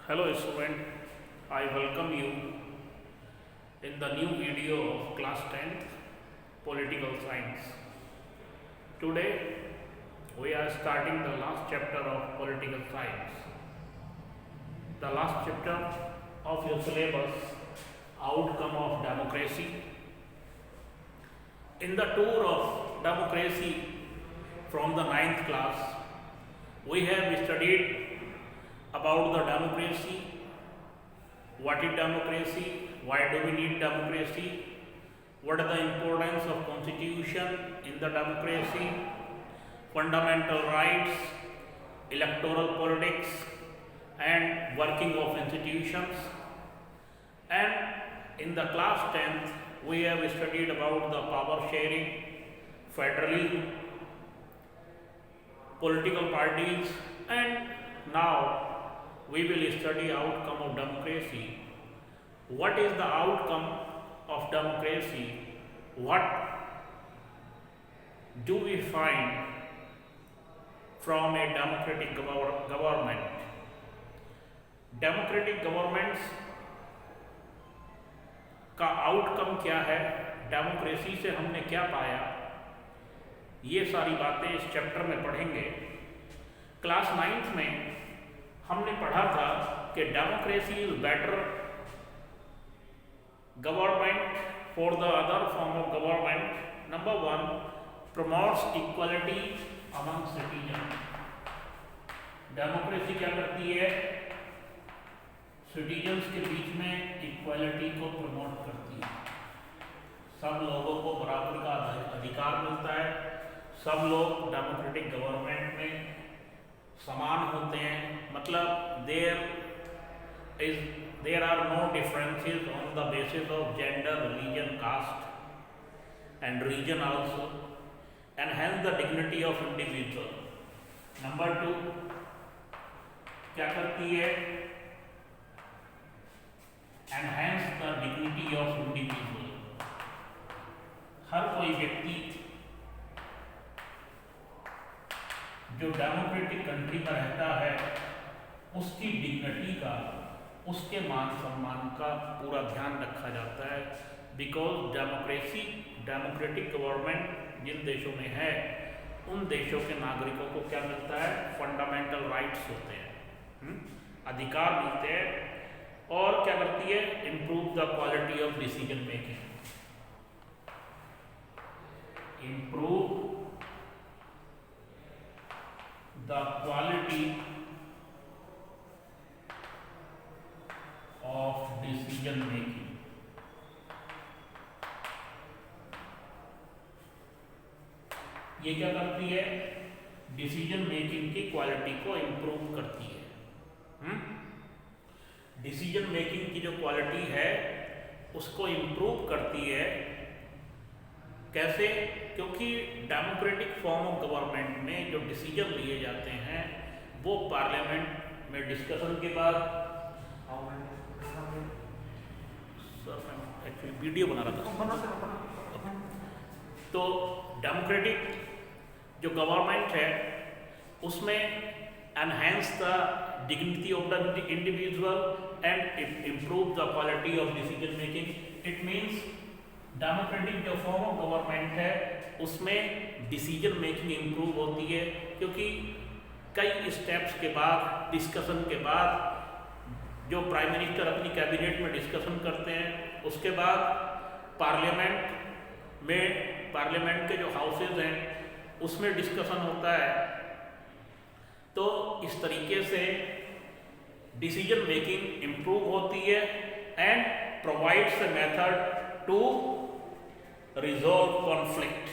Hello student, I welcome you in the new video of class 10th Political Science. Today we are starting the last chapter of Political Science. The last chapter of your syllabus, Outcome of Democracy. In the tour of democracy from the 9th class, we have studied about the democracy, what is democracy, why do we need democracy, what is the importance of constitution in the democracy, fundamental rights, electoral politics and working of institutions. And in the class 10th, we have studied about the power sharing, federalism, political parties, and now we will study outcome of democracy. What is the outcome of democracy? What do we find from a democratic government? Democratic governments का outcome क्या है, democracy से हमने क्या पाया, ये सारी बातें इस चैप्टर में पढ़ेंगे। क्लास 9th में हमने पढ़ा था कि democracy is better government for the other form of government. Number 1, promotes equality among citizen. Democracy क्या करती है? सिटीजन्स के बीच में इक्वालिटी को प्रमोट करती है। सब लोगों को बराबर का अधिकार मिलता है, सब लोग डेमोक्रेटिक गवर्नमेंट में समान होते हैं। मतलब there are no differences on the basis of gender, religion, caste and region also, and hence the dignity of individual. Number 2 क्या करती है? Enhance the dignity of individual. हर कोई व्यक्ति जो डेमोक्रेटिक कंट्री में रहता है उसकी डिग्निटी का, उसके मान सम्मान का पूरा ध्यान रखा जाता है। बिकॉज डेमोक्रेटिक गवर्नमेंट जिन देशों में है उन देशों के नागरिकों को क्या मिलता है? फंडामेंटल राइट्स होते हैं, अधिकार मिलते हैं। और क्या करती है? Improve the quality of decision making. Improve the quality of decision making। ये क्या करती है? डिसीजन मेकिंग की क्वालिटी को इंप्रूव करती है। डिसीजन मेकिंग की जो क्वालिटी है उसको इंप्रूव करती है। कैसे? क्योंकि डेमोक्रेटिक फॉर्म ऑफ गवर्नमेंट में जो डिसीजन लिए जाते हैं वो पार्लियामेंट में डिस्कशन के बाद, सर मैं एक्चुअली वीडियो बना रहा था, तो डेमोक्रेटिक जो गवर्नमेंट है उसमें enhance the dignity of the individual and improve the quality of decision making. It means democratic जो फॉर्म ऑफ गवर्नमेंट है उसमें डिसीजन मेकिंग इम्प्रूव होती है, क्योंकि कई स्टेप्स के बाद, डिस्कशन के बाद जो प्राइम मिनिस्टर अपनी कैबिनेट में डिस्कशन करते हैं, उसके बाद पार्लियामेंट के जो हाउसेज हैं उसमें डिस्कशन होता है। तो इस तरीके से डिसीजन मेकिंग इम्प्रूव होती है and provides a method to resolve conflict,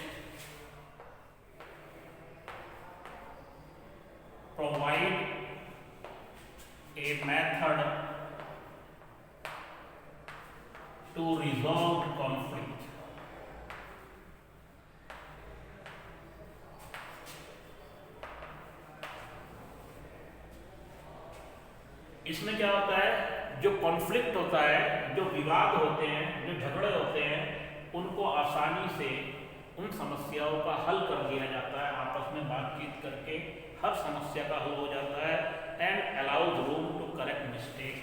provide a method to resolve conflict। इसमें क्या होता है? जो कॉन्फ्लिक्ट होता है, जो विवाद होते हैं, जो झगड़े होते हैं, उनको आसानी से उन समस्याओं का हल कर दिया जाता है। आपस में बातचीत करके हर समस्या का हल हो जाता है and allows room to correct mistake.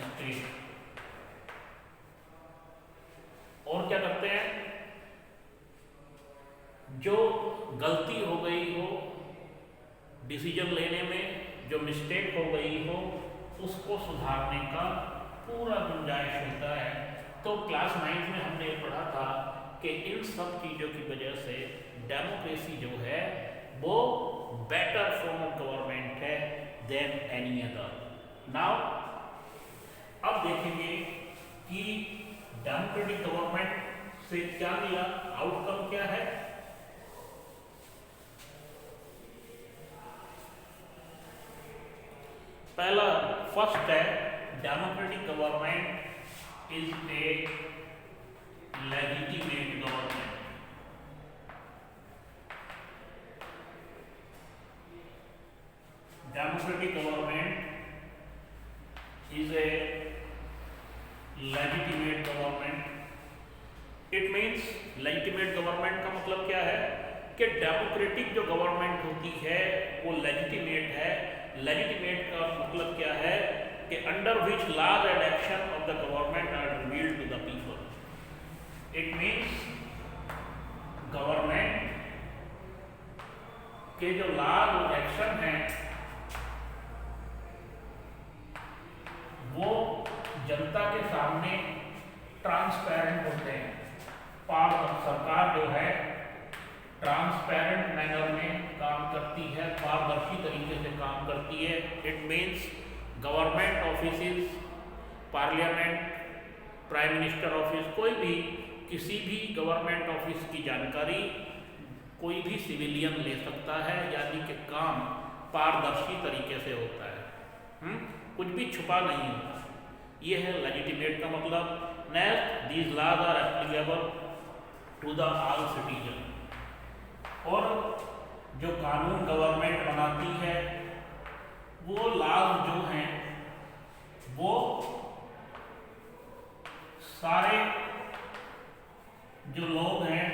Mistake. और क्या करते हैं, जो गलती हो गई हो डिसीजन लेने में, जो मिस्टेक हो गई हो, उसको सुधारने का पूरा गुंजाइश होता है। तो क्लास 9 में हमने पढ़ा था कि इन सब चीज़ों की वजह से डेमोक्रेसी जो है वो बेटर फॉर्म ऑफ गवर्नमेंट है देन एनी अदर। नाउ अब देखेंगे कि डेमोक्रेटिक गवर्नमेंट से क्या मिला, आउटकम क्या है। पहला फर्स्ट है, democratic government is a legitimate government. Democratic government is a legitimate government. It means legitimate government का मतलब क्या है कि डेमोक्रेटिक जो गवर्नमेंट होती है वो लेजिटिमेट है। लेजिटिमेट का मतलब क्या है कि under which laws and action of the government are revealed to the people. It means government के जो लॉज और एक्शन हैं वो जनता के सामने ट्रांसपेरेंट होते हैं। सरकार जो है ट्रांसपेरेंट मैनर में काम करती है, पारदर्शी तरीके से काम करती है। It means government offices, parliament, prime minister office, कोई भी किसी भी गवर्नमेंट ऑफिस की जानकारी कोई भी सिविलियन ले सकता है, यानी कि काम पारदर्शी तरीके से होता है। कुछ भी छुपा नहीं होता। ये है लेजिटिमेट का मतलब। Next, these laws are applicable to the all citizen. और जो कानून गवर्नमेंट बनाती है वो लॉज जो हैं वो सारे जो लोग हैं,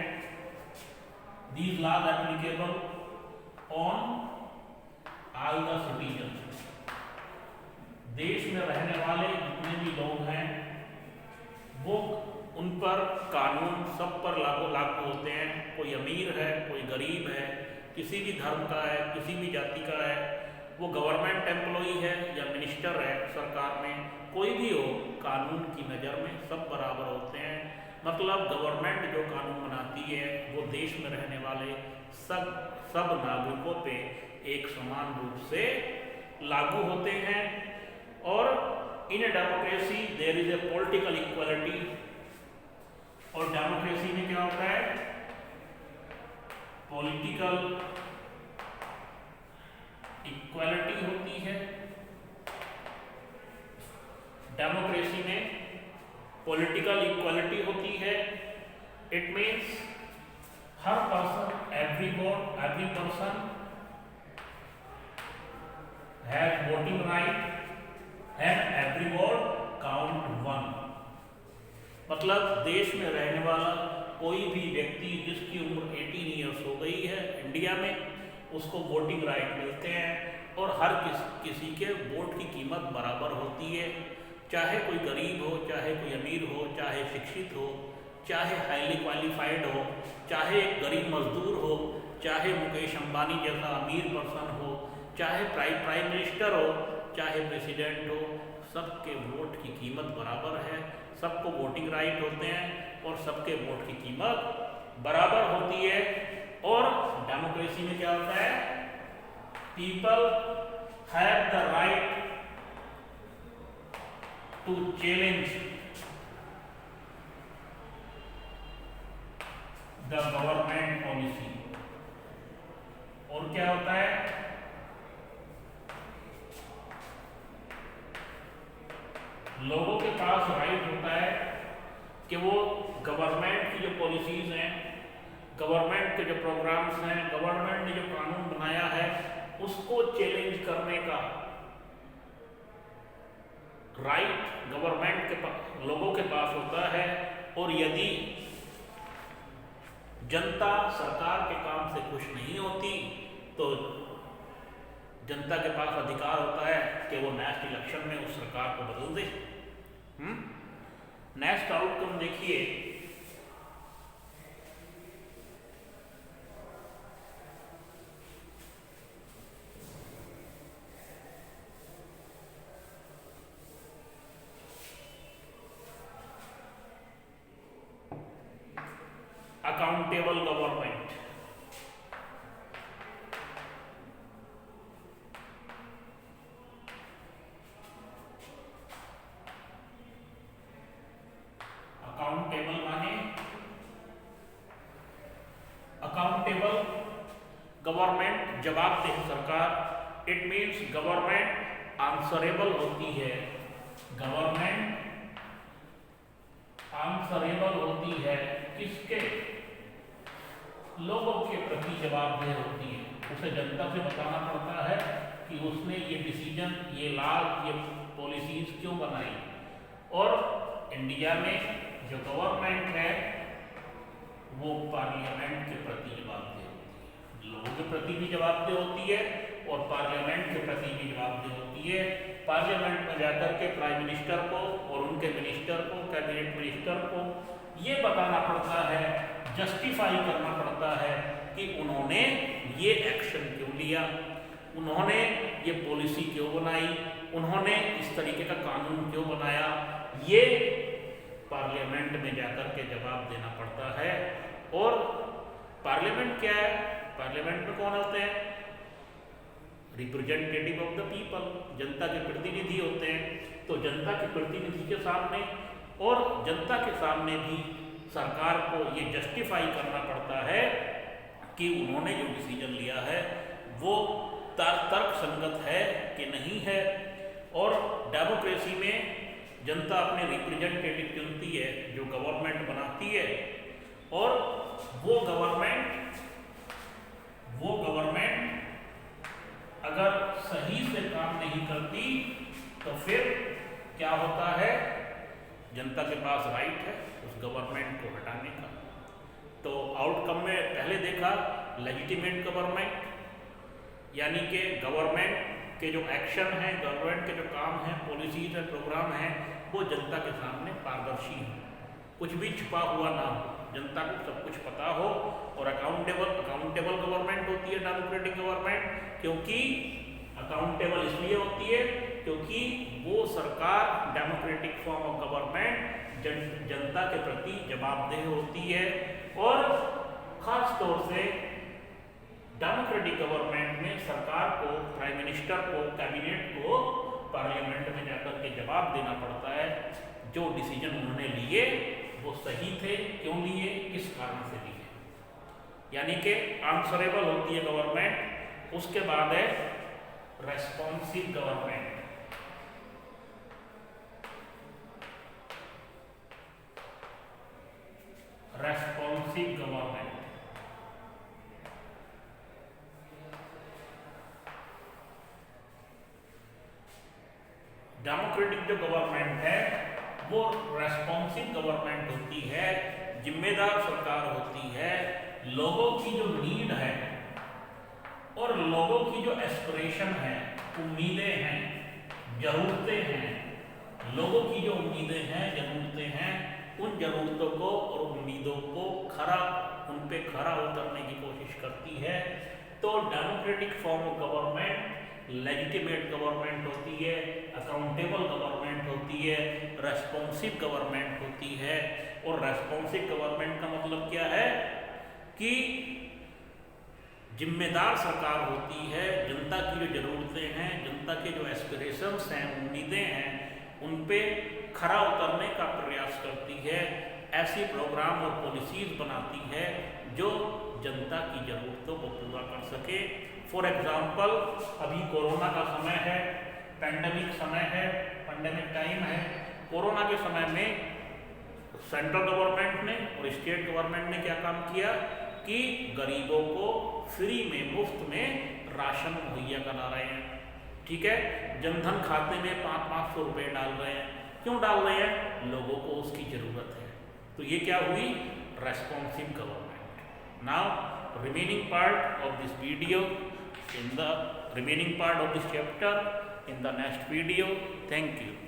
these laws applicable on all the citizen. देश में रहने वाले जितने भी लोग हैं वो उन पर कानून सब पर लागू होते हैं। कोई अमीर है, कोई गरीब है, किसी भी धर्म का है, किसी भी जाति का है, वो गवर्नमेंट एम्प्लॉई है या मिनिस्टर है सरकार में, कोई भी हो, कानून की नज़र में सब बराबर होते हैं। मतलब गवर्नमेंट जो कानून बनाती है वो देश में रहने वाले सब नागरिकों पे एक समान रूप से लागू होते हैं। और in a democracy there is a political equality. और डेमोक्रेसी में क्या होता है, पॉलिटिकल इक्वालिटी होती है। डेमोक्रेसी में पॉलिटिकल इक्वालिटी होती है। It means her person, every person has voting right and every vote count one. मतलब देश में रहने वाला कोई भी व्यक्ति जिसकी उम्र 18 ईयर्स हो गई है इंडिया में, उसको वोटिंग राइट मिलते हैं। और हर किसी के वोट की कीमत बराबर होती है, चाहे कोई गरीब हो, चाहे कोई अमीर हो, चाहे शिक्षित हो, चाहे हाईली क्वालिफाइड हो, चाहे एक गरीब मजदूर हो, चाहे मुकेश अंबानी जैसा अमीर पर्सन हो, चाहे प्राइम मिनिस्टर हो, चाहे प्रेसिडेंट हो, सबके वोट की कीमत बराबर है। सबको वोटिंग राइट होते हैं और सबके वोट की कीमत बराबर होती है। और डेमोक्रेसी में क्या होता है, people have the right to challenge the government policy. और क्या होता है, लोगों के पास राइट होता है कि वो गवर्नमेंट की जो पॉलिसीज हैं, गवर्नमेंट के जो प्रोग्राम्स हैं, गवर्नमेंट ने जो कानून बनाया है उसको चैलेंज करने का राइट गवर्नमेंट के लोगों के पास होता है। और यदि जनता सरकार के काम से खुश नहीं होती तो जनता के पास अधिकार होता है कि वो नेक्स्ट इलेक्शन में उस सरकार को बदल दे। नेक्स्ट आउटकम देखिए, अकाउंटेबल गवर्नमेंट। अकाउंटेबल माने अकाउंटेबल गवर्नमेंट, जवाबदेह सरकार। इट मीन्स गवर्नमेंट आंसरेबल होती है, गवर्नमेंट आंसरेबल होती है किसके? लोगों के प्रति जवाबदेह होती है। उसे जनता से बताना पड़ता है कि उसने ये डिसीजन, ये लॉ, ये पॉलिसीज क्यों बनाई। और इंडिया में जो गवर्नमेंट है वो पार्लियामेंट के प्रति जवाबदेह होती है, लोगों के प्रति भी जवाबदेह होती है और पार्लियामेंट के प्रति भी जवाबदेह होती है। पार्लियामेंट में जाकर के प्राइम मिनिस्टर को और उनके मिनिस्टर को, कैबिनेट मिनिस्टर को ये बताना पड़ता है, जस्टिफाई करना पड़ता है कि उन्होंने ये एक्शन क्यों लिया, उन्होंने ये पॉलिसी क्यों बनाई, उन्होंने इस तरीके का कानून क्यों बनाया। ये पार्लियामेंट में जाकर के जवाब देना पड़ता है। और पार्लियामेंट क्या है? पार्लियामेंट में कौन होते हैं? रिप्रेजेंटेटिव ऑफ द पीपल, जनता के प्रतिनिधि होते हैं। तो जनता के प्रतिनिधि के सामने और जनता के सामने भी सरकार को ये जस्टिफाई करना पड़ता है कि उन्होंने जो डिसीजन लिया है वो तर्क संगत है कि नहीं है। और डेमोक्रेसी में जनता अपने रिप्रेजेंटेटिव चुनती है, जो गवर्नमेंट बनाती है, और वो गवर्नमेंट अगर सही से काम नहीं करती तो फिर क्या होता है? जनता के पास राइट है उस गवर्नमेंट को हटाने का। तो आउटकम में पहले देखा लेजिटिमेट गवर्नमेंट, यानी कि गवर्नमेंट के जो एक्शन हैं, गवर्नमेंट के जो काम हैं, पॉलिसीज हैं, प्रोग्राम हैं, वो जनता के सामने पारदर्शी हैं, कुछ भी छुपा हुआ ना हो, जनता को सब कुछ पता हो। और अकाउंटेबल गवर्नमेंट होती है डेमोक्रेटिक गवर्नमेंट, क्योंकि अकाउंटेबल इसलिए होती है क्योंकि वो सरकार डेमोक्रेटिक फॉर्म ऑफ गवर्नमेंट जनता के प्रति जवाबदेह होती है। और खास तौर से डेमोक्रेटिक गवर्नमेंट में सरकार को, प्राइम मिनिस्टर को, कैबिनेट को पार्लियामेंट में जाकर के जवाब देना पड़ता है जो डिसीजन उन्होंने लिए वो सही थे, क्यों लिए, किस कारण से लिए। यानी कि आंसरेबल होती है गवर्नमेंट। उसके बाद है responsive government. Responsive government democratic जो गवर्नमेंट है वो रेस्पॉन्सिव गवर्नमेंट होती है, जिम्मेदार सरकार होती है। लोगों की जो नीड है और लोगों की जो एस्पिरेशन है, उम्मीदें हैं, जरूरतें हैं, लोगों की जो उम्मीदें हैं, जरूरतें हैं, उन जरूरतों को और उम्मीदों को उन पे खरा उतरने की कोशिश करती है। तो democratic form of government legitimate government होती है, अकाउंटेबल गवर्नमेंट होती है, रेस्पॉन्सिव गवर्नमेंट होती है। और रेस्पॉन्सिव गवर्नमेंट का मतलब क्या है कि जिम्मेदार सरकार होती है, जनता की जो ज़रूरतें हैं, जनता के जो एस्पिरेशंस हैं, उम्मीदें हैं, उन पे खरा उतरने का प्रयास करती है। ऐसी प्रोग्राम और पॉलिसीज़ बनाती है जो जनता की ज़रूरतों को पूरा कर सके। फॉर एग्ज़ाम्पल, अभी कोरोना का समय है, पैंडेमिक समय है, पैंडेमिक टाइम है। कोरोना के समय में सेंट्रल गवर्नमेंट ने और स्टेट गवर्नमेंट ने क्या काम किया कि गरीबों को फ्री में, मुफ्त में राशन मुहैया करा रहे हैं। ठीक है, जनधन खाते में 500 रुपये डाल रहे हैं। क्यों डाल रहे हैं? लोगों को उसकी ज़रूरत है। तो ये क्या हुई? Responsive government. Now remaining part of this video, in the remaining part of this chapter in the next video. Thank you.